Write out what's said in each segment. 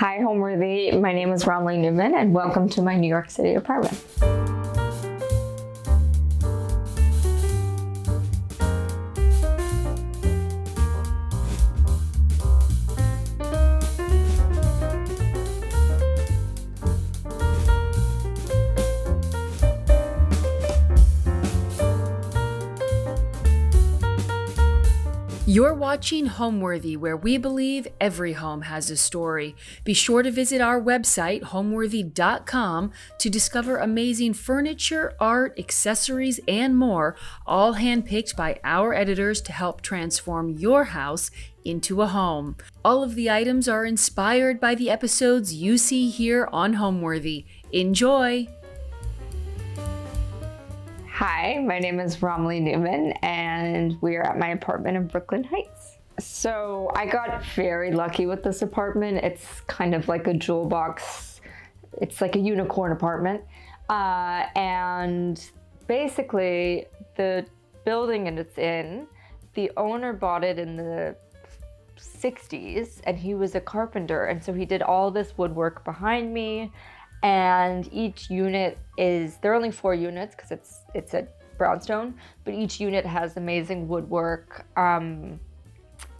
Hi, Homeworthy. My name is Romilly Newman, and welcome to my New York City apartment. You're watching Homeworthy, where we believe every home has a story. Be sure to visit our website, homeworthy.com, to discover amazing furniture, art, accessories, and more, all handpicked by our editors to help transform your house into a home. All of the items are inspired by the episodes you see here on Homeworthy. Enjoy! Hi, my name is Romilly Newman, and we are at my apartment in Brooklyn Heights. So I got very lucky with this apartment. It's kind of like a jewel box. It's like a unicorn apartment. And basically, the building it's in, the owner bought it in the 60s, and he was a carpenter. And so he did all this woodwork behind me. And each unit there are only 4 units because it's a brownstone, but each unit has amazing woodwork. And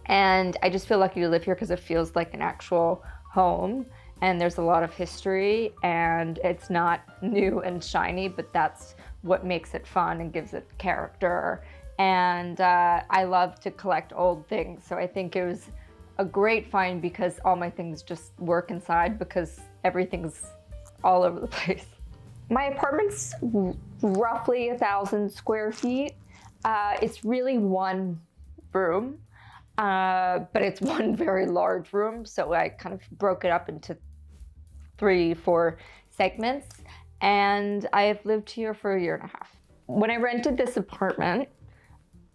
I just feel lucky to live here because it feels like an actual home, and there's a lot of history, and it's not new and shiny, but that's what makes it fun and gives it character. And I love to collect old things, so I think it was a great find because all my things just work inside because everything's all over the place. My apartment's roughly 1,000 square feet. It's really one room, but it's one very large room. So I kind of broke it up into 3-4 segments, and I have lived here for 1.5 years. When I rented this apartment,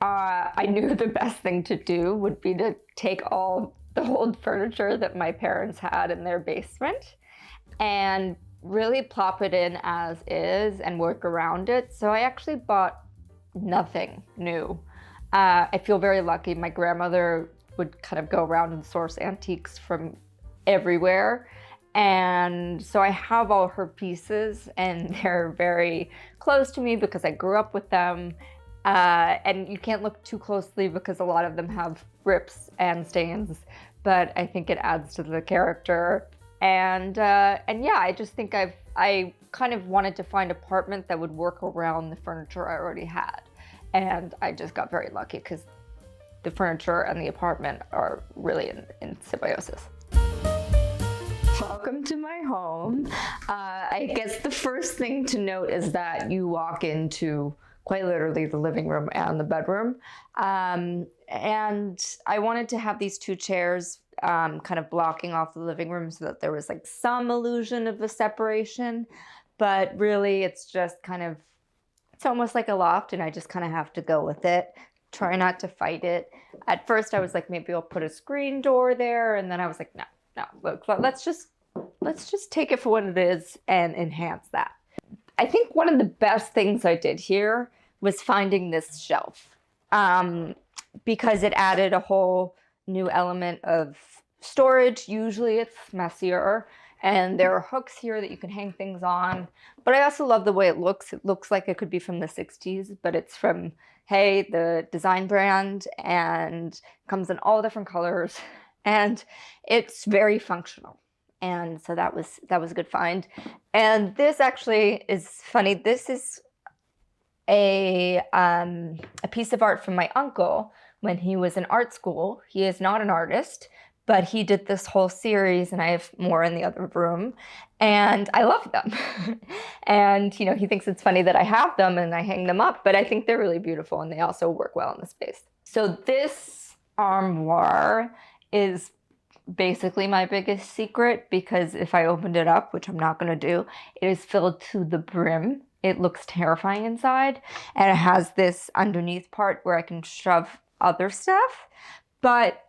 I knew the best thing to do would be to take all the old furniture that my parents had in their basement and really plop it in as is and work around it. So I actually bought nothing new. I feel very lucky. My grandmother would kind of go around and source antiques from everywhere. And so I have all her pieces, and they're very close to me because I grew up with them. And you can't look too closely because a lot of them have rips and stains, but I think it adds to the character. And yeah, I just think I kind of wanted to find an apartment that would work around the furniture I already had. And I just got very lucky because the furniture and the apartment are really in symbiosis. Welcome to my home. I guess the first thing to note is that you walk into quite literally the living room and the bedroom. And I wanted to have these 2 chairs kind of blocking off the living room so that there was like some illusion of a separation, but really it's just kind of, it's almost like a loft, and I just kind of have to go with it. Try not to fight it. At first I was like, maybe I'll put a screen door there, and then I was like, no, look, let's just take it for what it is and enhance that. I think one of the best things I did here was finding this shelf, because it added a whole new element of storage. Usually it's messier, and there are hooks here that you can hang things on. But I also love the way it looks. It looks like it could be from the 60s, but it's from Hey, the design brand, and comes in all different colors, and it's very functional. And so that was a good find. And this actually is funny. This is a piece of art from my uncle when he was in art school. He is not an artist, but he did this whole series, and I have more in the other room, and I love them. And, he thinks it's funny that I have them and I hang them up, but I think they're really beautiful, and they also work well in the space. So this armoire is basically my biggest secret, because if I opened it up, which I'm not going to do, it is filled to the brim. It looks terrifying inside, and it has this underneath part where I can shove other stuff, but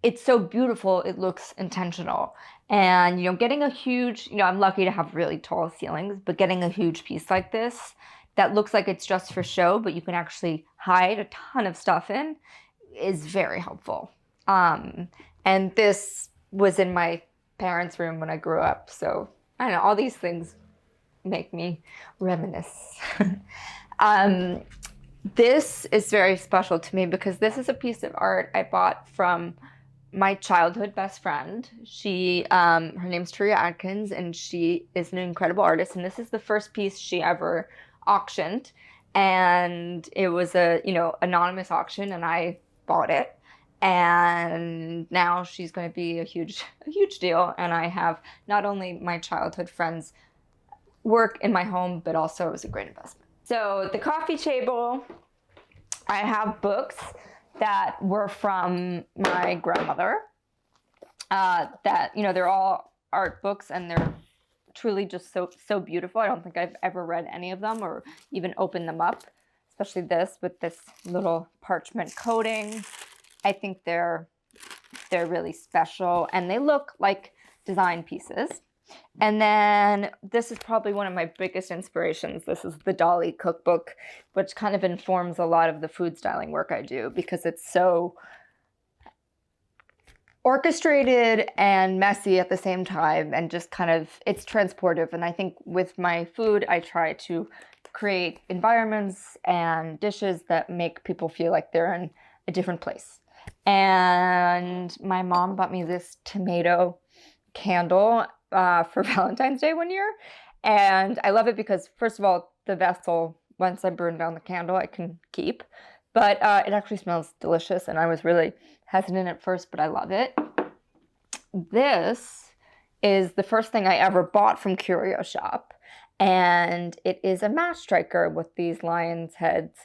it's so beautiful, it looks intentional. And getting a huge, I'm lucky to have really tall ceilings, but getting a huge piece like this that looks like it's just for show, but you can actually hide a ton of stuff in, is very helpful. And this was in my parents' room when I grew up. So I don't know, all these things make me reminisce. This is very special to me because this is a piece of art I bought from my childhood best friend. Her name's Tria Atkins, and she is an incredible artist. And this is the first piece she ever auctioned, and it was a anonymous auction, and I bought it. And now she's going to be a huge deal. And I have not only my childhood friends' work in my home, but also it was a great investment. So the coffee table, I have books that were from my grandmother. They're all art books, and they're truly just so beautiful. I don't think I've ever read any of them or even opened them up, especially this with this little parchment coating. I think they're really special, and they look like design pieces. And then this is probably one of my biggest inspirations. This is the Dolly cookbook, which kind of informs a lot of the food styling work I do because it's so orchestrated and messy at the same time, and just kind of, it's transportive. And I think with my food, I try to create environments and dishes that make people feel like they're in a different place. And my mom bought me this tomato candle for Valentine's Day one year. And I love it because, first of all, the vessel, once I burn down the candle, I can keep. But it actually smells delicious, and I was really hesitant at first, but I love it. This is the first thing I ever bought from Curio Shop, and it is a match striker with these lion's heads.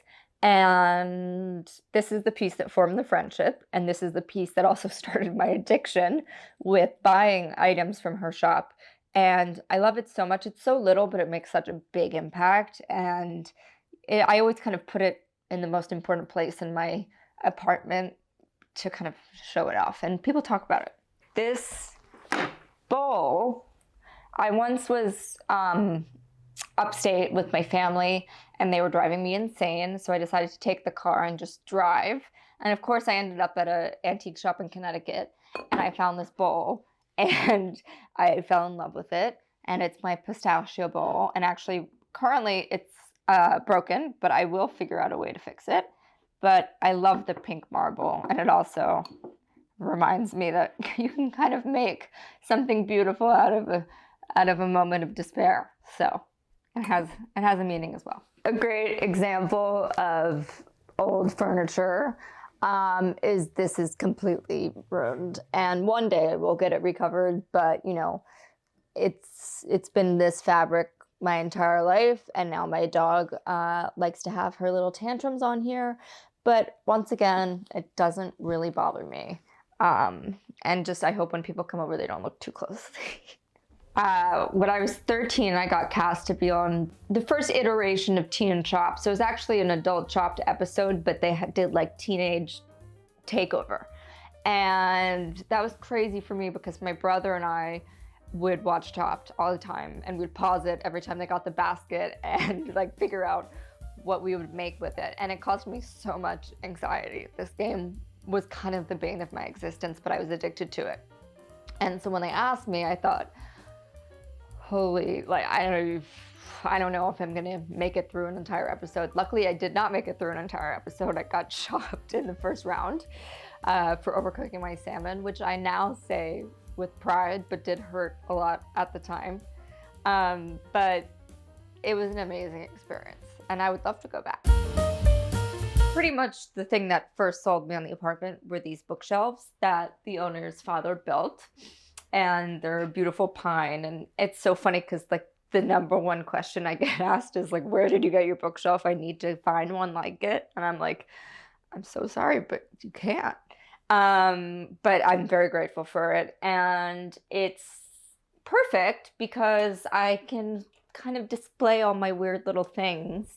And this is the piece that formed the friendship, and this is the piece that also started my addiction with buying items from her shop. And I love it so much. It's so little, but it makes such a big impact. And I always kind of put it in the most important place in my apartment to kind of show it off. And people talk about it. This bowl, I once was upstate with my family, and they were driving me insane. So I decided to take the car and just drive. And of course, I ended up at an antique shop in Connecticut, and I found this bowl, and I fell in love with it. And it's my pistachio bowl. And actually, currently, it's broken, but I will figure out a way to fix it. But I love the pink marble, and it also reminds me that you can kind of make something beautiful out of a moment of despair. So it has a meaning as well. A great example of old furniture this is completely ruined, and one day we'll get it recovered. But it's been this fabric my entire life, and now my dog likes to have her little tantrums on here. But once again, it doesn't really bother me. And just, I hope when people come over, they don't look too closely. When I was 13, I got cast to be on the first iteration of Teen Chopped. So it was actually an adult Chopped episode, but they did like teenage takeover. And that was crazy for me because my brother and I would watch Chopped all the time, and we'd pause it every time they got the basket and like figure out what we would make with it. And it caused me so much anxiety. This game was kind of the bane of my existence, but I was addicted to it. And so when they asked me, I thought, holy, like, I don't know if I'm gonna make it through an entire episode. Luckily, I did not make it through an entire episode. I got chopped in the first round for overcooking my salmon, which I now say with pride, but did hurt a lot at the time. But it was an amazing experience, and I would love to go back. Pretty much the thing that first sold me on the apartment were these bookshelves that the owner's father built, and they're a beautiful pine. And it's so funny because like the number one question I get asked is like, where did you get your bookshelf? I need to find one like it. And I'm like, I'm so sorry, but you can't. But I'm very grateful for it. And it's perfect because I can kind of display all my weird little things,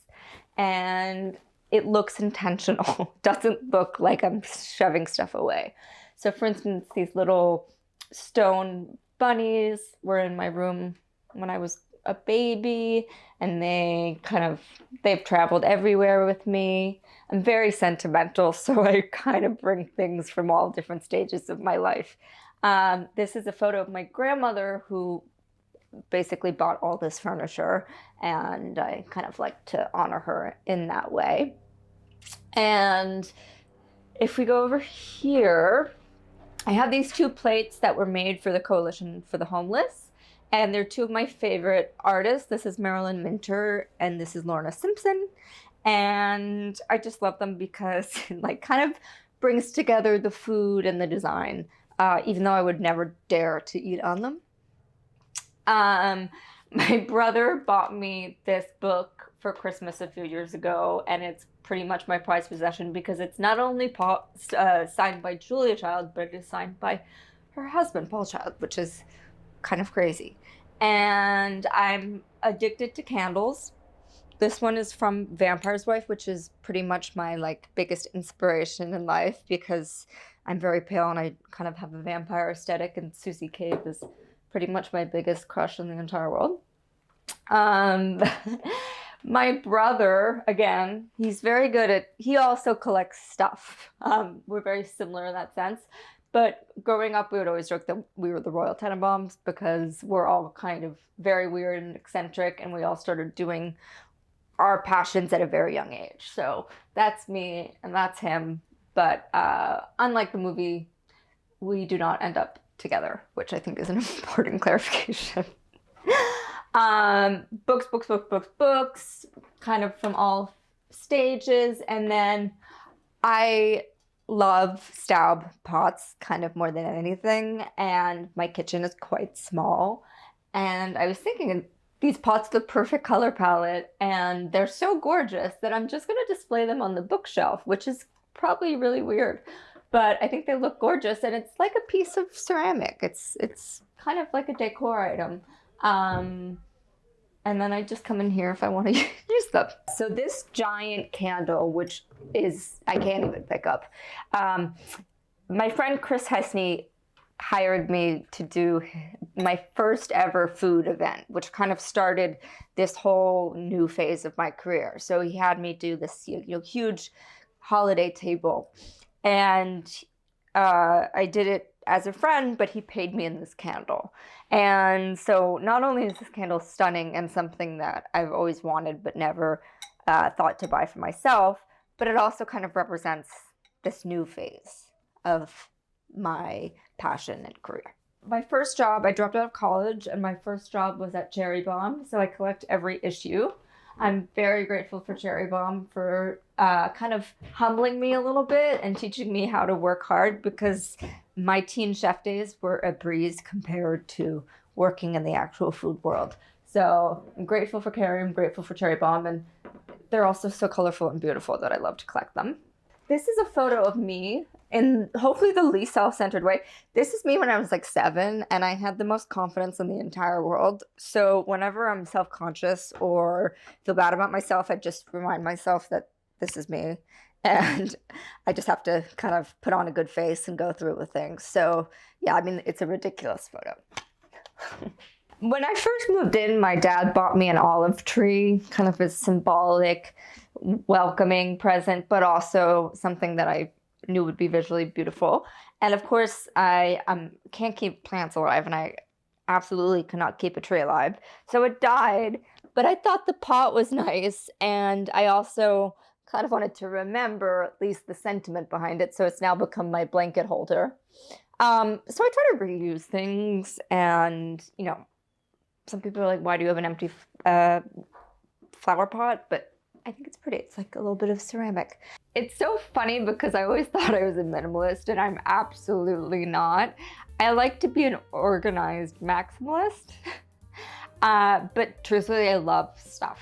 and it looks intentional. Doesn't look like I'm shoving stuff away. So for instance, these little stone bunnies were in my room when I was a baby, and they've traveled everywhere with me. I'm very sentimental, so I kind of bring things from all different stages of my life. This is a photo of my grandmother who basically bought all this furniture, and I kind of like to honor her in that way. And if we go over here, I have these 2 plates that were made for the Coalition for the Homeless, and they're 2 of my favorite artists. This is Marilyn Minter, and this is Lorna Simpson. And I just love them because it like kind of brings together the food and the design, even though I would never dare to eat on them. My brother bought me this book for Christmas a few years ago, and it's pretty much my prized possession because it's not only signed by Julia Child, but it is signed by her husband, Paul Child, which is kind of crazy. And I'm addicted to candles. This one is from Vampire's Wife, which is pretty much my like biggest inspiration in life because I'm very pale and I kind of have a vampire aesthetic, and Susie Cave is pretty much my biggest crush in the entire world. My brother, again, he's very good at, he also collects stuff. We're very similar in that sense. But growing up, we would always joke that we were the Royal Tenenbaums because we're all kind of very weird and eccentric, and we all started doing our passions at a very young age. So that's me and that's him. But unlike the movie, we do not end up together, which I think is an important clarification. Books, kind of from all stages. And then I love stab pots kind of more than anything. And my kitchen is quite small. And I was thinking these pots, the perfect color palette, and they're so gorgeous that I'm just going to display them on the bookshelf, which is probably really weird. But I think they look gorgeous, and it's like a piece of ceramic. It's kind of like a decor item. And then I just come in here if I want to use them. So this giant candle, which is, I can't even pick up. My friend Chris Hesney hired me to do my first ever food event, which kind of started this whole new phase of my career. So he had me do this huge holiday table. And I did it as a friend, but he paid me in this candle. And so not only is this candle stunning and something that I've always wanted but never thought to buy for myself, but it also kind of represents this new phase of my passion and career. My first job, I dropped out of college, and my first job was at Cherry Bomb, so I collect every issue. I'm very grateful for Cherry Bomb for kind of humbling me a little bit and teaching me how to work hard, because my teen chef days were a breeze compared to working in the actual food world. So I'm grateful for Carrie, I'm grateful for Cherry Bomb, and they're also so colorful and beautiful that I love to collect them. This is a photo of me in hopefully the least self-centered way. This is me when I was like 7, and I had the most confidence in the entire world. So whenever I'm self-conscious or feel bad about myself, I just remind myself that this is me. And I just have to kind of put on a good face and go through with things. So yeah, I mean, it's a ridiculous photo. When I first moved in, my dad bought me an olive tree, kind of a symbolic, welcoming present, but also something that I knew would be visually beautiful. And of course, I can't keep plants alive, and I absolutely cannot keep a tree alive. So it died, but I thought the pot was nice, and I also kind of wanted to remember at least the sentiment behind it, so it's now become my blanket holder. So I try to reuse things, and, you know, some people are like, why do you have an empty flower pot? But I think it's pretty. It's like a little bit of ceramic. It's so funny because I always thought I was a minimalist, and I'm absolutely not. I like to be an organized maximalist, but truthfully, I love stuff.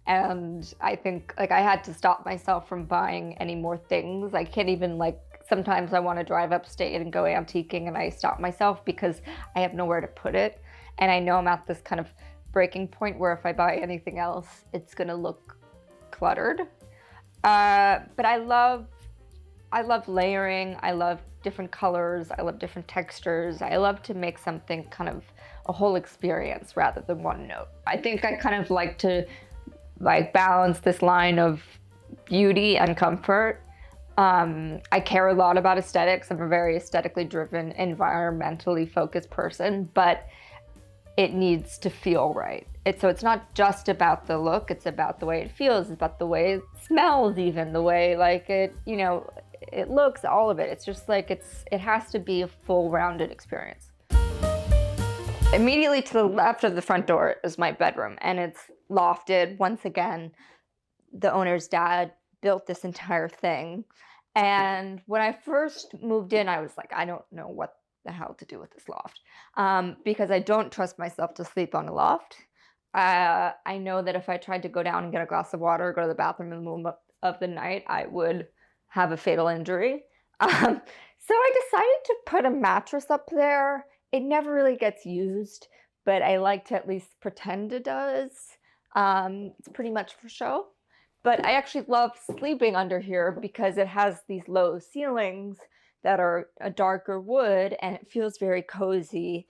And I think like I had to stop myself from buying any more things. I can't even like, sometimes I want to drive upstate and go antiquing, and I stop myself because I have nowhere to put it. And I know I'm at this kind of breaking point where if I buy anything else, it's gonna look cluttered. But I love layering. I love different colors. I love different textures. I love to make something kind of a whole experience rather than one note. I think I kind of like to like balance this line of beauty and comfort. I care a lot about aesthetics. I'm a very aesthetically driven, environmentally focused person, but it needs to feel right. So it's not just about the look, it's about the way it feels, it's about the way it smells, even the way like it, it looks, all of it. It's just like it has to be a full rounded experience. Immediately to the left of the front door is my bedroom, and it's lofted. Once again, the owner's dad built this entire thing. And when I first moved in, I was like, I don't know what the hell to do with this loft, because I don't trust myself to sleep on a loft. I know that if I tried to go down and get a glass of water or go to the bathroom in the middle of the night, I would have a fatal injury. So I decided to put a mattress up there. It never really gets used, but I like to at least pretend it does. It's pretty much for show. But I actually love sleeping under here because it has these low ceilings that are a darker wood, and it feels very cozy,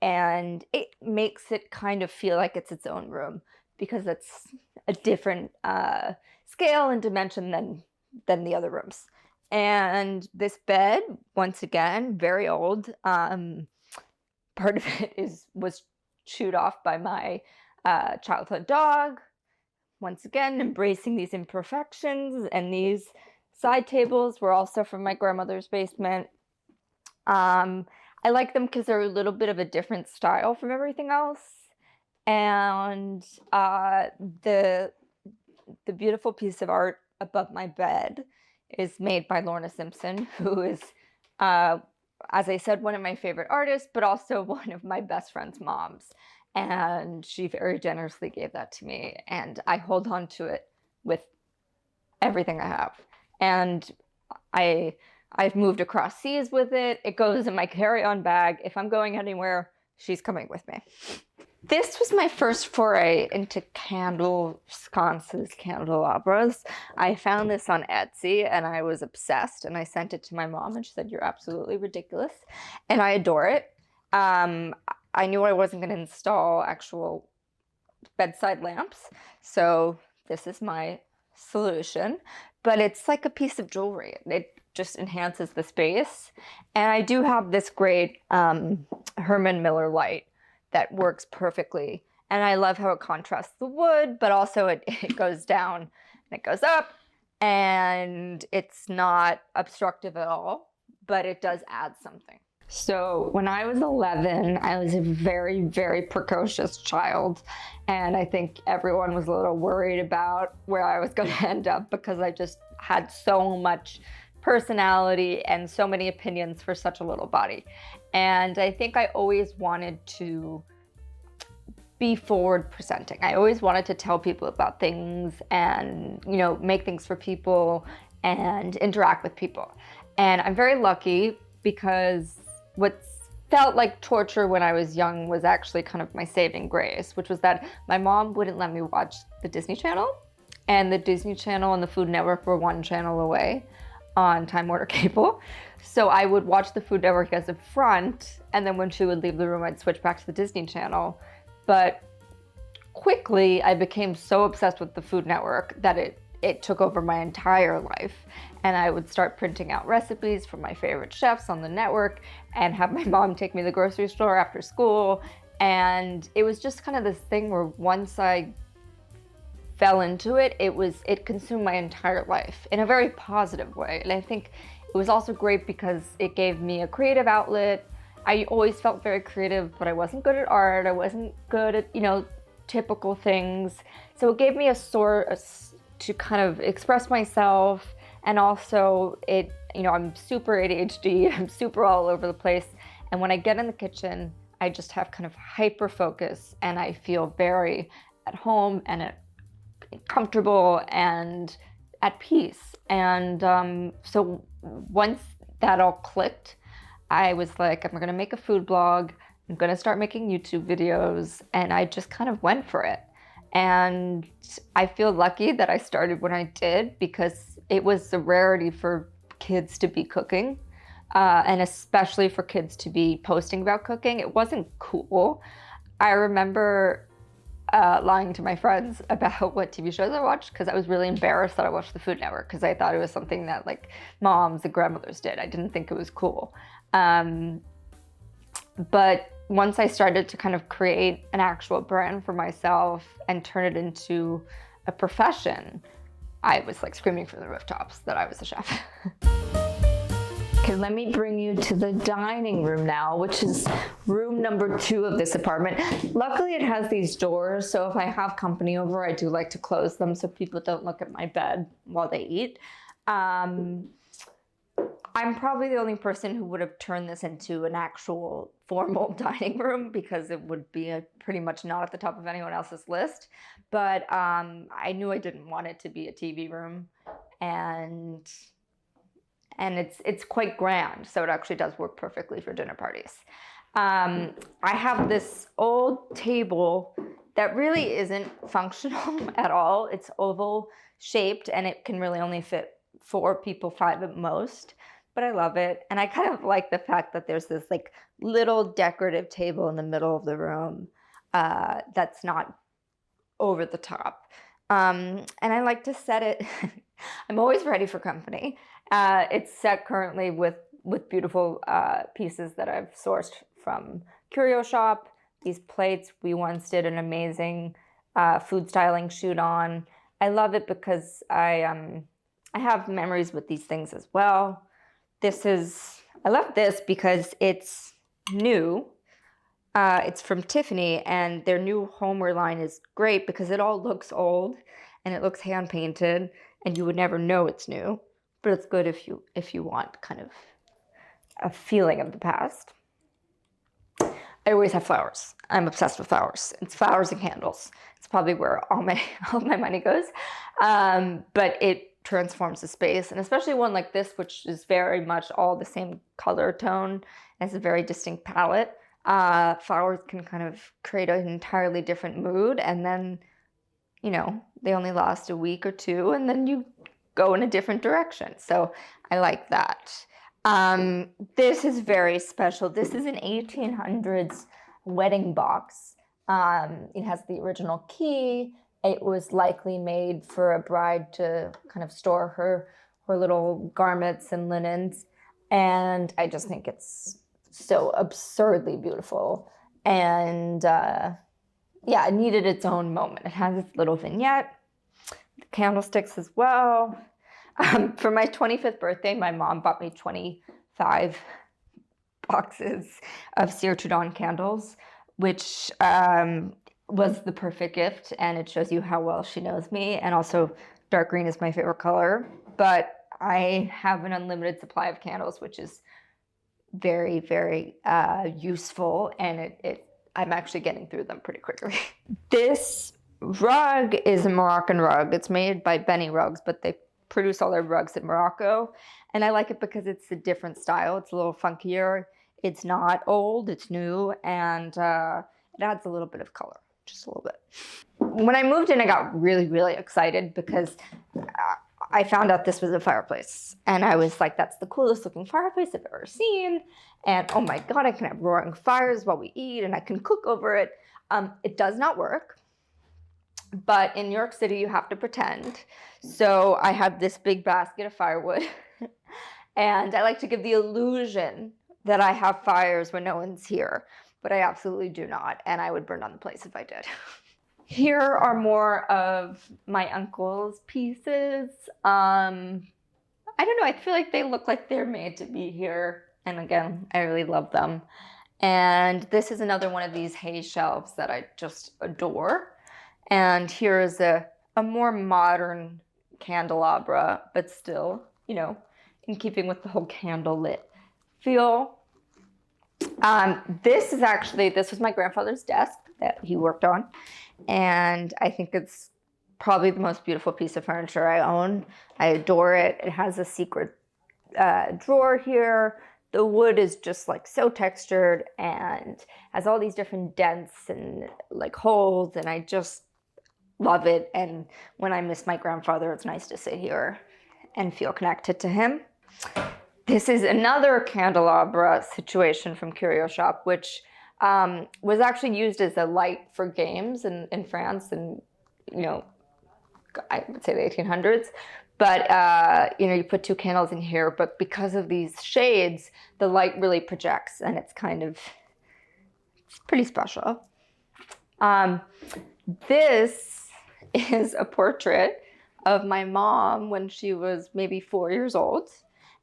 and it makes it kind of feel like it's its own room because it's a different scale and dimension than the other rooms. And this bed, once again, very old. Part of it was chewed off by my childhood dog. Once again, embracing these imperfections, and these side tables were also from my grandmother's basement. I like them because they're a little bit of a different style from everything else. And the beautiful piece of art above my bed is made by Lorna Simpson, who is, as I said, one of my favorite artists, but also one of my best friend's moms. And she very generously gave that to me, and I hold on to it with everything I have. And I've moved across seas with it. It goes in my carry-on bag. If I'm going anywhere, she's coming with me. This was my first foray into candle sconces, candelabras. I found this on Etsy and I was obsessed, and I sent it to my mom and she said, "You're absolutely ridiculous." And I adore it. I knew I wasn't going to install actual bedside lamps, so this is my solution. But it's like a piece of jewelry. It just enhances the space. And I do have this great Herman Miller light that works perfectly. And I love how it contrasts the wood, but also it goes down and it goes up, and it's not obstructive at all, but it does add something. So when I was 11, I was a very, very precocious child. And I think everyone was a little worried about where I was going to end up because I just had so much personality and so many opinions for such a little body. And I think I always wanted to be forward presenting. I always wanted to tell people about things and, make things for people and interact with people. And I'm very lucky because what felt like torture when I was young was actually kind of my saving grace, which was that my mom wouldn't let me watch the Disney Channel, and the Disney Channel and the Food Network were one channel away on Time Warner Cable. So I would watch the Food Network as a front, and then when she would leave the room, I'd switch back to the Disney Channel. But quickly, I became so obsessed with the Food Network that it took over my entire life. And I would start printing out recipes from my favorite chefs on the network and have my mom take me to the grocery store after school. And it was just kind of this thing where once I fell into it, it consumed my entire life in a very positive way. And I think it was also great because it gave me a creative outlet. I always felt very creative, but I wasn't good at art. I wasn't good at, typical things. So it gave me a source to kind of express myself. And also I'm super ADHD, I'm super all over the place. And when I get in the kitchen, I just have kind of hyper focus, and I feel very at home and comfortable and at peace. And so once that all clicked, I was like, I'm gonna make a food blog, I'm gonna start making YouTube videos, and I just kind of went for it. And I feel lucky that I started when I did, because it was a rarity for kids to be cooking, and especially for kids to be posting about cooking. It wasn't cool. I remember lying to my friends about what TV shows I watched because I was really embarrassed that I watched the Food Network because I thought it was something that like moms and grandmothers did. I didn't think it was cool. But once I started to kind of create an actual brand for myself and turn it into a profession, I was like screaming from the rooftops that I was a chef. Okay, let me bring you to the dining room now, which is room number 2 of this apartment. Luckily, it has these doors, so if I have company over, I do like to close them so people don't look at my bed while they eat. I'm probably the only person who would have turned this into an actual formal dining room because it would be pretty much not at the top of anyone else's list. But I knew I didn't want it to be a TV room, and it's quite grand, so it actually does work perfectly for dinner parties. I have this old table that really isn't functional at all. It's oval shaped and it can really only fit 4 people, 5 at most, but I love it. And I kind of like the fact that there's this like little decorative table in the middle of the room that's not over the top. And I like to set it, I'm always ready for company. It's set currently with beautiful pieces that I've sourced from Curio Shop. These plates, we once did an amazing food styling shoot on. I love it because I have memories with these things as well. I love this because it's new. It's from Tiffany, and their new homeware line is great because it all looks old and it looks hand painted, and you would never know it's new. But it's good if you want kind of a feeling of the past. I always have flowers. I'm obsessed with flowers. It's flowers and candles. It's probably where all my money goes. But it transforms the space, and especially one like this, which is very much all the same color tone, and it's a very distinct palette. Flowers can kind of create an entirely different mood, and then, you know, they only last a week or 2, and then you go in a different direction. So I like that. This is very special. This is an 1800s wedding box. It has the original key. It was likely made for a bride to kind of store her little garments and linens. And I just think it's so absurdly beautiful. And yeah, it needed its own moment. It has its little vignette, the candlesticks as well. For my 25th birthday, my mom bought me 25 boxes of Cire Trudon candles, which was the perfect gift, and it shows you how well she knows me. And also, dark green is my favorite color, but I have an unlimited supply of candles, which is very, very useful, and I'm actually getting through them pretty quickly. This rug is a Moroccan rug. It's made by Benny Rugs, but they produce all their rugs in Morocco, and I like it because it's a different style. It's a little funkier. It's not old, it's new, and it adds a little bit of color, just a little bit. When I moved in, I got really, really excited because I found out this was a fireplace, and I was like, that's the coolest looking fireplace I've ever seen, and oh my God, I can have roaring fires while we eat, and I can cook over it. It does not work, but in New York City, you have to pretend. So I have this big basket of firewood, and I like to give the illusion that I have fires when no one's here, but I absolutely do not, and I would burn down the place if I did. Here are more of my uncle's pieces. I don't know, I feel like they look like they're made to be here, and again, I really love them. And this is another one of these hay shelves that I just adore. And here is a more modern candelabra, but still, you know, in keeping with the whole candle lit feel. This was my grandfather's desk that he worked on, and I think it's probably the most beautiful piece of furniture I own. I adore it. It has a secret drawer here. The wood is just like so textured and has all these different dents and like holes, and I just love it. And when I miss my grandfather, it's nice to sit here and feel connected to him. This is another candelabra situation from Curio Shop, which was actually used as a light for games in France, and I would say the 1800s. But you put two candles in here, but because of these shades, the light really projects, and it's pretty special. This is a portrait of my mom when she was maybe 4 years old.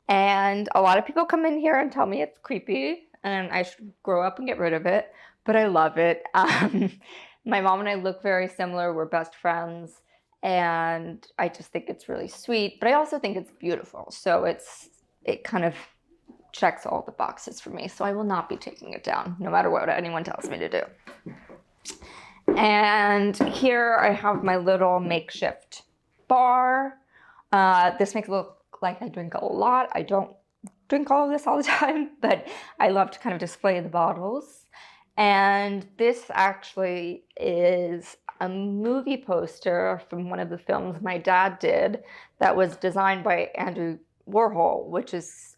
And a lot of people come in here and tell me it's creepy and I should grow up and get rid of it, but I love it. My mom and I look very similar. We're best friends, and I just think it's really sweet, but I also think it's beautiful. So it kind of checks all the boxes for me. So I will not be taking it down, no matter what anyone tells me to do. And here I have my little makeshift bar. This makes it look like I drink a lot. I don't drink all of this all the time, but I love to kind of display the bottles. And this actually is a movie poster from one of the films my dad did that was designed by Andy Warhol, which is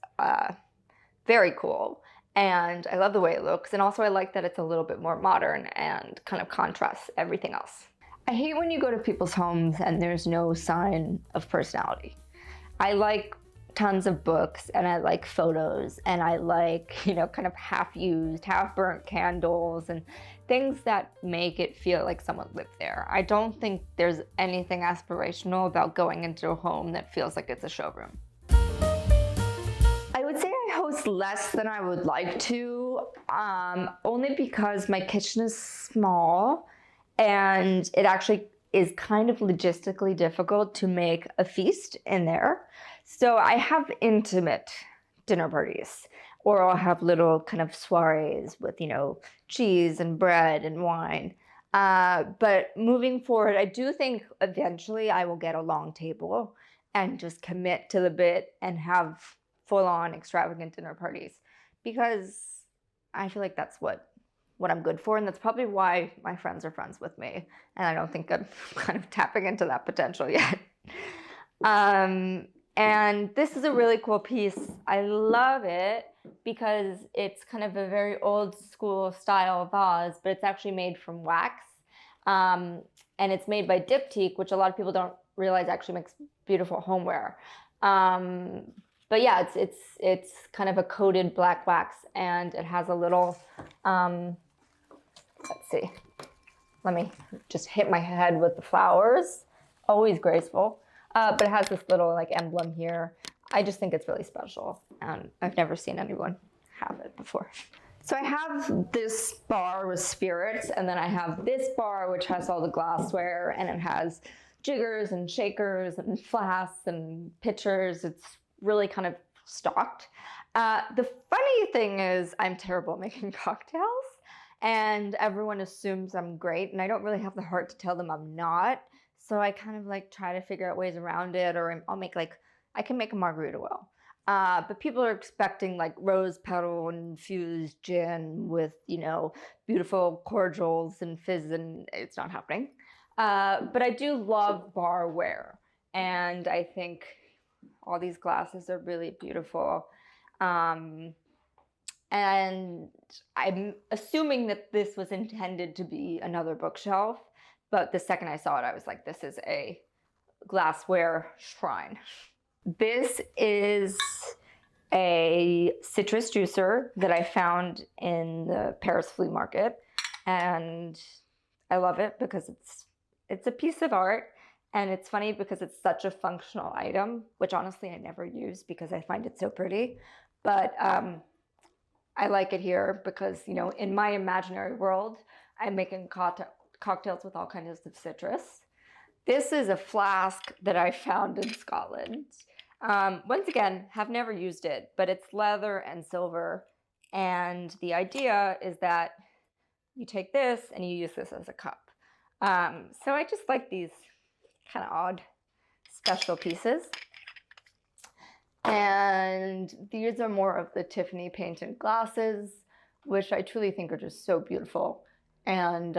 very cool. And I love the way it looks. And also I like that it's a little bit more modern and kind of contrasts everything else. I hate when you go to people's homes and there's no sign of personality. I like tons of books, and I like photos, and I like, kind of half-used, half-burnt candles and things that make it feel like someone lived there. I don't think there's anything aspirational about going into a home that feels like it's a showroom. I would say I host less than I would like to, only because my kitchen is small and it actually is kind of logistically difficult to make a feast in there. So I have intimate dinner parties, or I'll have little kind of soirees with, cheese and bread and wine. But moving forward, I do think eventually I will get a long table and just commit to the bit and have full-on extravagant dinner parties, because I feel like that's what I'm good for, and that's probably why my friends are friends with me, and I don't think I'm kind of tapping into that potential yet. And this is a really cool piece. I love it because it's kind of a very old school style vase, but it's actually made from wax, and it's made by Diptyque, which a lot of people don't realize actually makes beautiful homeware. But yeah, it's kind of a coated black wax, and it has a little, let's see, let me just hit my head with the flowers, always graceful, but it has this little emblem here. I just think it's really special, and I've never seen anyone have it before. So I have this bar with spirits, and then I have this bar which has all the glassware, and it has jiggers and shakers and flasks and pitchers. It's really kind of stocked. The funny thing is I'm terrible at making cocktails, and everyone assumes I'm great, and I don't really have the heart to tell them I'm not. So I kind of try to figure out ways around it, or I'll make I can make a margarita well. But people are expecting rose petal infused gin with, beautiful cordials and fizz, and it's not happening. But I do love barware, and I think all these glasses are really beautiful. And I'm assuming that this was intended to be another bookshelf, but the second I saw it, I was like, this is a glassware shrine. This is a citrus juicer that I found in the Paris flea market, and I love it because it's a piece of art. And it's funny because it's such a functional item, which honestly I never use because I find it so pretty. But I like it here because, in my imaginary world, I'm making cocktails with all kinds of citrus. This is a flask that I found in Scotland. Once again, have never used it, but it's leather and silver. And the idea is that you take this and you use this as a cup. So I just like these kind of odd special pieces. And these are more of the Tiffany painted glasses, which I truly think are just so beautiful. And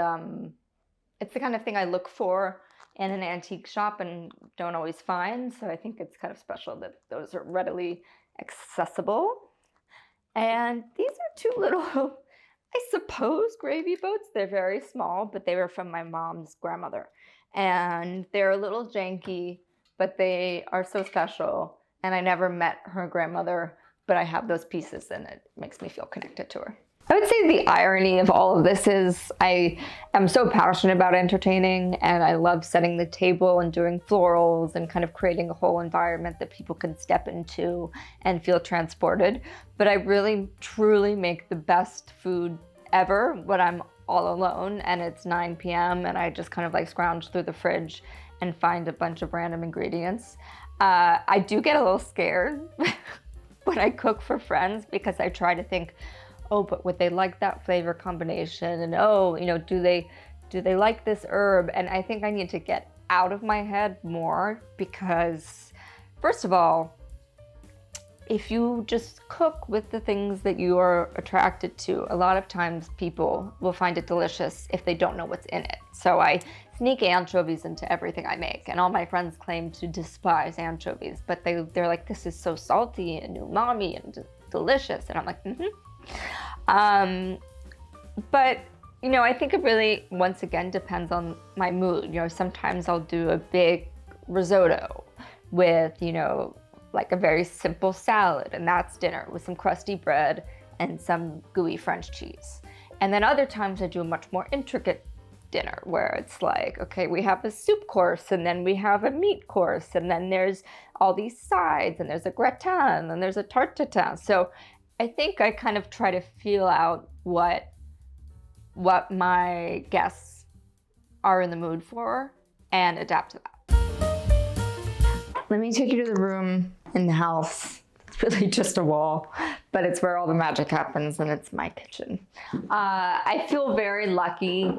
it's the kind of thing I look for in an antique shop and don't always find. So I think it's kind of special that those are readily accessible. And these are two little I suppose gravy boats. They're very small, but they were from my mom's grandmother. And they're a little janky, but they are so special. And I never met her grandmother, but I have those pieces and it makes me feel connected to her. I would say the irony of all of this is I am so passionate about entertaining and I love setting the table and doing florals and kind of creating a whole environment that people can step into and feel transported. But I really, truly make the best food ever when I'm all alone and it's 9 p.m. and I just kind of like scrounge through the fridge and find a bunch of random ingredients. I do get a little scared when I cook for friends because I try to think, oh, but would they like that flavor combination? And oh, do they like this herb? And I think I need to get out of my head more because, first of all, if you just cook with the things that you are attracted to, a lot of times people will find it delicious if they don't know what's in it. So I sneak anchovies into everything I make, and all my friends claim to despise anchovies, but they're like, this is so salty and umami and delicious, and I'm like, but I think it really, once again, depends on my mood. Sometimes I'll do a big risotto with, like a very simple salad, and that's dinner with some crusty bread and some gooey French cheese. And then other times I do a much more intricate dinner where it's like, okay, we have a soup course and then we have a meat course and then there's all these sides and there's a gratin and there's a tarte tatin. So I think I kind of try to feel out what my guests are in the mood for and adapt to that. Let me take you to the room in the house. It's really just a wall, but it's where all the magic happens and it's my kitchen. I feel very lucky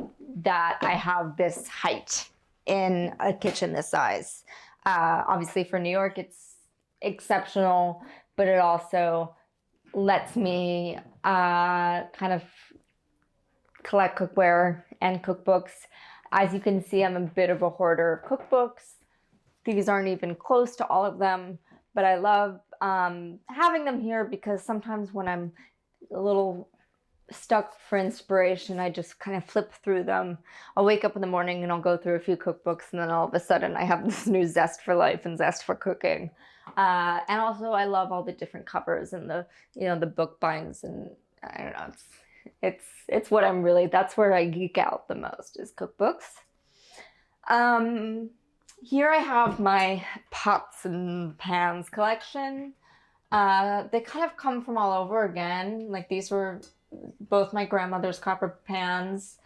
that I have this height in a kitchen this size. Obviously for New York, it's exceptional, but it also lets me kind of collect cookware and cookbooks. As you can see, I'm a bit of a hoarder of cookbooks. These aren't even close to all of them, but I love having them here because sometimes when I'm a little stuck for inspiration, I just kind of flip through them. I'll wake up in the morning and I'll go through a few cookbooks and then all of a sudden I have this new zest for life and zest for cooking. And also I love all the different covers and the book binds, and I don't know, it's what that's where I geek out the most is cookbooks. Here I have my pots and pans collection. They kind of come from all over again. Like these were both my grandmother's copper pans.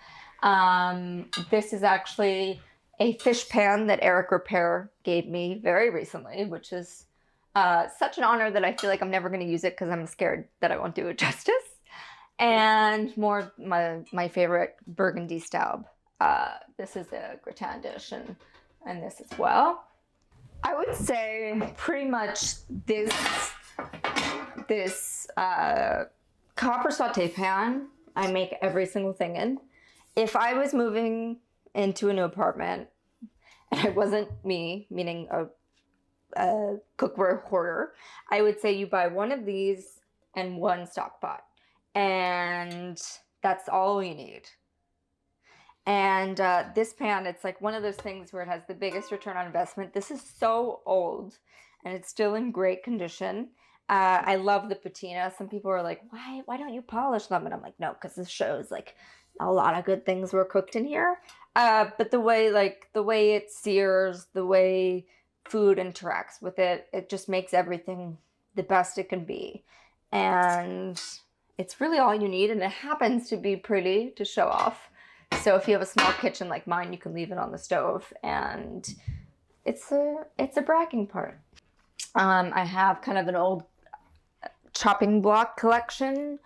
This is actually a fish pan that Eric Repair gave me very recently, which is such an honor that I feel like I'm never going to use it because I'm scared that I won't do it justice. And more my favorite burgundy staub. This is a gratin dish and this as well. I would say pretty much this copper saute pan I make every single thing in. If I was moving into a new apartment and it wasn't me, meaning a cookware hoarder, I would say you buy one of these and one stock pot. And that's all you need. And this pan, it's like one of those things where it has the biggest return on investment. This is so old and it's still in great condition. I love the patina. Some people are like, why don't you polish them? And I'm like, no, because this shows like a lot of good things were cooked in here. But the way it sears, the way food interacts with it, it just makes everything the best it can be. And it's really all you need, and it happens to be pretty to show off. So if you have a small kitchen like mine, you can leave it on the stove, and it's a bragging part. I have kind of an old chopping block collection,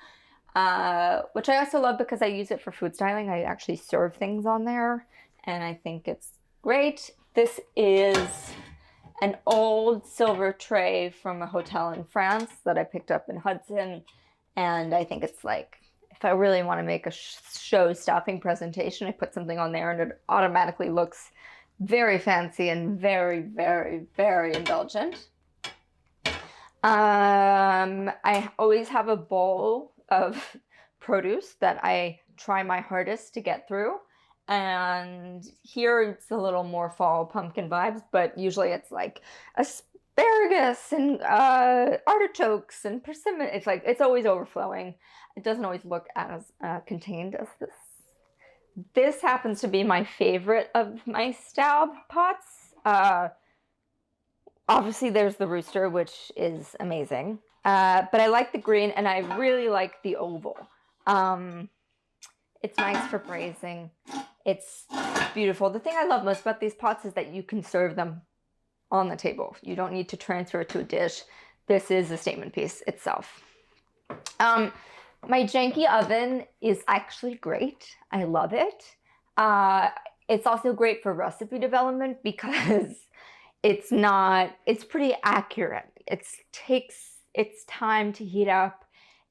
which I also love because I use it for food styling. I actually serve things on there, and I think it's great. This is an old silver tray from a hotel in France that I picked up in Hudson, and I think it's like, if I really want to make a show-stopping presentation, I put something on there and it automatically looks very fancy and very, very, very indulgent. I always have a bowl of produce that I try my hardest to get through. And here it's a little more fall pumpkin vibes, but usually it's like asparagus and artichokes and persimmon. It's like, it's always overflowing. It doesn't always look as contained as this. This happens to be my favorite of my style pots. Obviously there's the rooster, which is amazing. But I like the green, and I really like the oval. It's nice for braising. It's beautiful. The thing I love most about these pots is that you can serve them on the table. You don't need to transfer it to a dish. This is a statement piece itself. My janky oven is actually great. I love it. It's also great for recipe development because it's pretty accurate. It takes its time to heat up.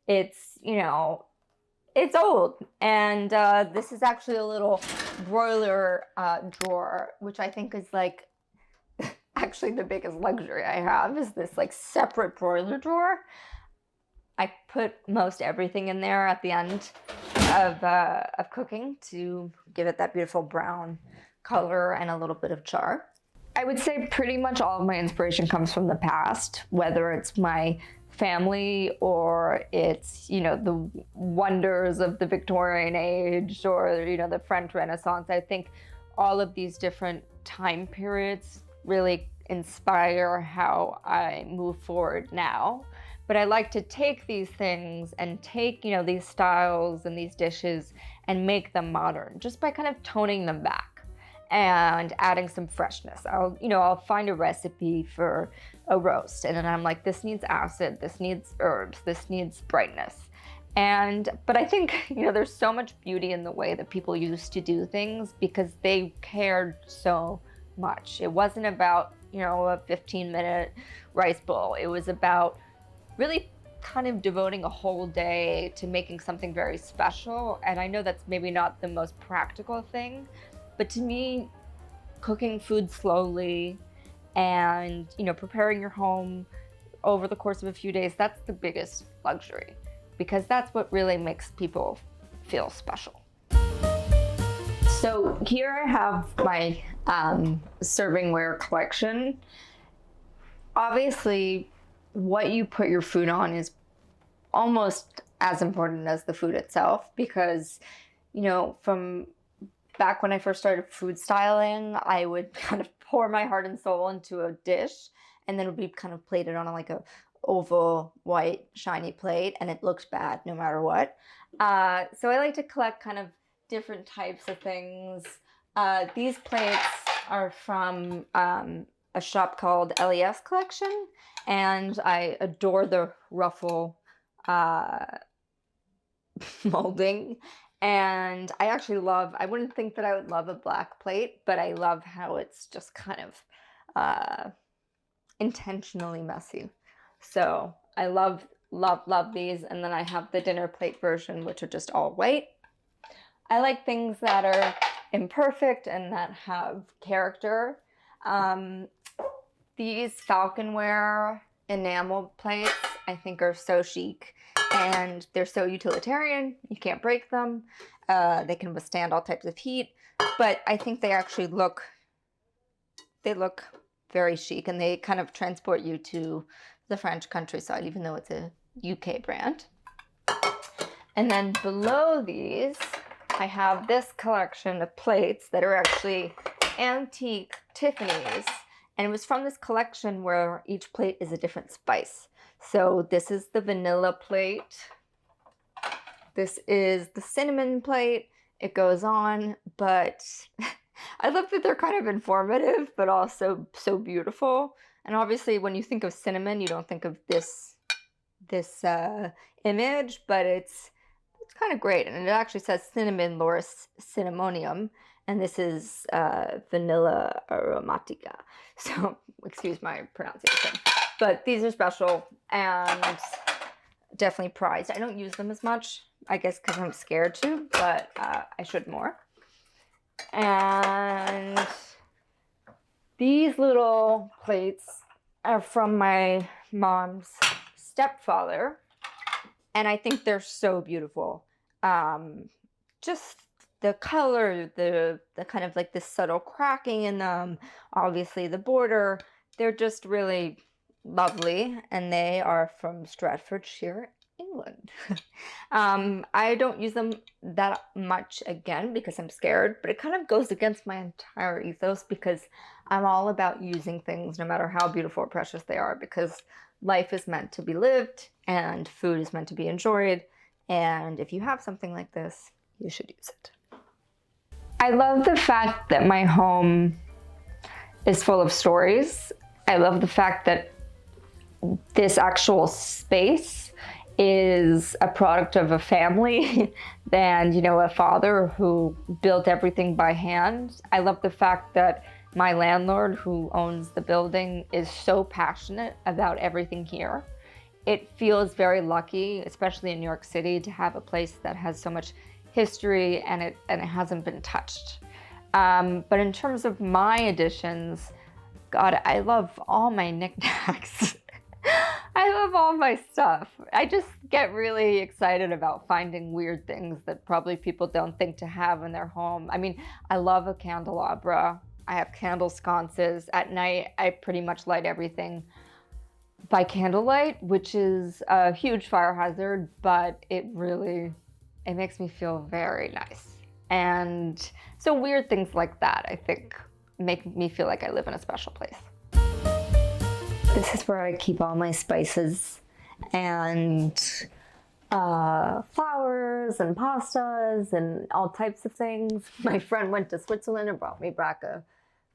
It's, it's old. And this is actually a little broiler drawer, which I think is like actually the biggest luxury I have, is this like separate broiler drawer. I put most everything in there at the end of cooking to give it that beautiful brown color and a little bit of char. I would say pretty much all of my inspiration comes from the past, whether it's my family or it's, the wonders of the Victorian age or, the French Renaissance. I think all of these different time periods really inspire how I move forward now. But I like to take these things and take, these styles and these dishes and make them modern just by kind of toning them back and adding some freshness. I'll find a recipe for a roast, and then I'm like, this needs acid, this needs herbs, this needs brightness. But I think, there's so much beauty in the way that people used to do things because they cared so much. It wasn't about, a 15-minute rice bowl. It was about really kind of devoting a whole day to making something very special. And I know that's maybe not the most practical thing, but to me, cooking food slowly and, preparing your home over the course of a few days, that's the biggest luxury, because that's what really makes people feel special. So here I have my servingware collection. Obviously, what you put your food on is almost as important as the food itself, because, from back when I first started food styling, I would kind of pour my heart and soul into a dish, and then it would be kind of plated on like a oval, white, shiny plate, and it looked bad no matter what. So I like to collect kind of different types of things. These plates are from a shop called LES Collection, and I adore the ruffle molding. And I actually I wouldn't think that I would love a black plate, but I love how it's just kind of intentionally messy. So I love these. And then I have the dinner plate version, which are just all white. I like things that are imperfect and that have character. These falconware enamel plates I think are so chic, and they're so utilitarian. You can't break them. They can withstand all types of heat, but I think they actually look very chic, and they kind of transport you to the French countryside, even though it's a UK brand. And then below these, I have this collection of plates that are actually antique Tiffany's. And it was from this collection where each plate is a different spice. So this is the vanilla plate. This is the cinnamon plate. It goes on, but I love that they're kind of informative, but also so beautiful. And obviously when you think of cinnamon, you don't think of this image, but it's kind of great. And it actually says cinnamon laurus cinnamonium. And this is vanilla aromatica. So excuse my pronunciation. But these are special and definitely prized. I don't use them as much, I guess because I'm scared to, but I should more. And these little plates are from my mom's stepfather. And I think they're so beautiful. Just the color, the kind of like the subtle cracking in them, obviously the border, they're just really lovely, and they are from Stratfordshire, England. I don't use them that much again because I'm scared, but it kind of goes against my entire ethos because I'm all about using things no matter how beautiful or precious they are, because life is meant to be lived and food is meant to be enjoyed. And if you have something like this, you should use it. I love the fact that my home is full of stories. I love the fact that this actual space is a product of a family and, a father who built everything by hand. I love the fact that my landlord, who owns the building, is so passionate about everything here. It feels very lucky, especially in New York City, to have a place that has so much history and it hasn't been touched. But in terms of my additions, God, I love all my knickknacks. I love all my stuff. I just get really excited about finding weird things that probably people don't think to have in their home. I mean, I love a candelabra. I have candle sconces. At night, I pretty much light everything by candlelight, which is a huge fire hazard, but it makes me feel very nice. And so weird things like that, I think, make me feel like I live in a special place. This is where I keep all my spices and flowers and pastas and all types of things. My friend went to Switzerland and brought me back a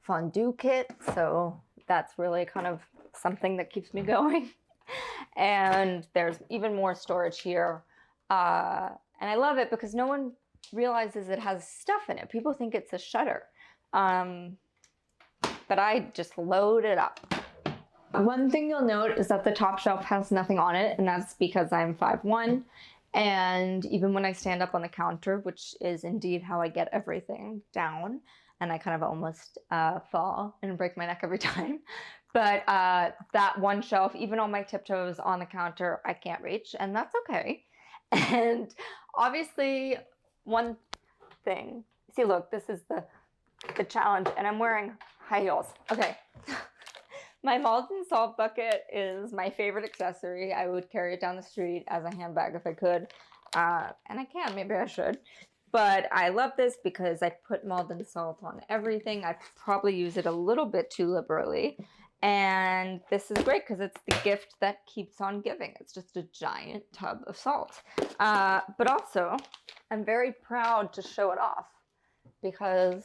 fondue kit, so that's really kind of something that keeps me going. And there's even more storage here. And I love it because no one realizes it has stuff in it. People think it's a shutter. But I just load it up. One thing you'll note is that the top shelf has nothing on it, and that's because I'm 5'1". And even when I stand up on the counter, which is indeed how I get everything down, and I kind of almost fall and break my neck every time. But that one shelf, even on my tiptoes on the counter, I can't reach, and that's okay. And obviously, one thing, see, look, this is the challenge, and I'm wearing high heels. Okay. My Malden salt bucket is my favorite accessory. I would carry it down the street as a handbag if I could. And I can, maybe I should. But I love this because I put Malden salt on everything. I probably use it a little bit too liberally. And this is great because it's the gift that keeps on giving. It's just a giant tub of salt. But also, I'm very proud to show it off because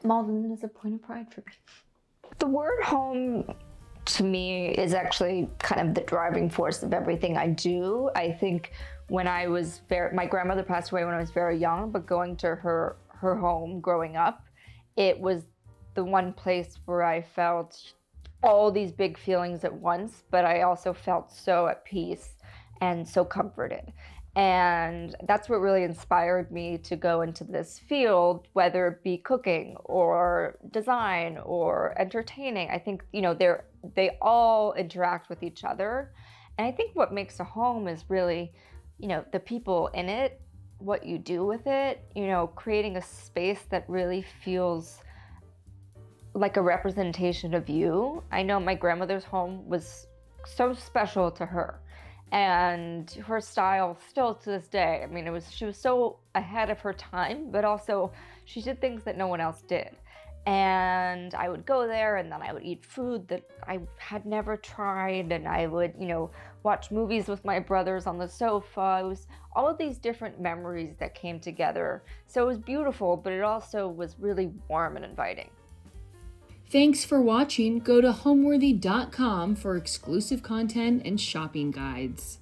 Malden is a point of pride for me. The word home to me is actually kind of the driving force of everything I do. I think when I was my grandmother passed away when I was very young, but going to her home growing up, it was the one place where I felt all these big feelings at once, but I also felt so at peace and so comforted. And that's what really inspired me to go into this field, whether it be cooking or design or entertaining. I think, they all interact with each other. And I think what makes a home is really, the people in it, what you do with it, creating a space that really feels like a representation of you. I know my grandmother's home was so special to her. And her style still to this day, I mean, she was so ahead of her time, but also she did things that no one else did. And I would go there and then I would eat food that I had never tried, and I would, watch movies with my brothers on the sofa. It was all of these different memories that came together. So it was beautiful, but it also was really warm and inviting. Thanks for watching. Go to homeworthy.com for exclusive content and shopping guides.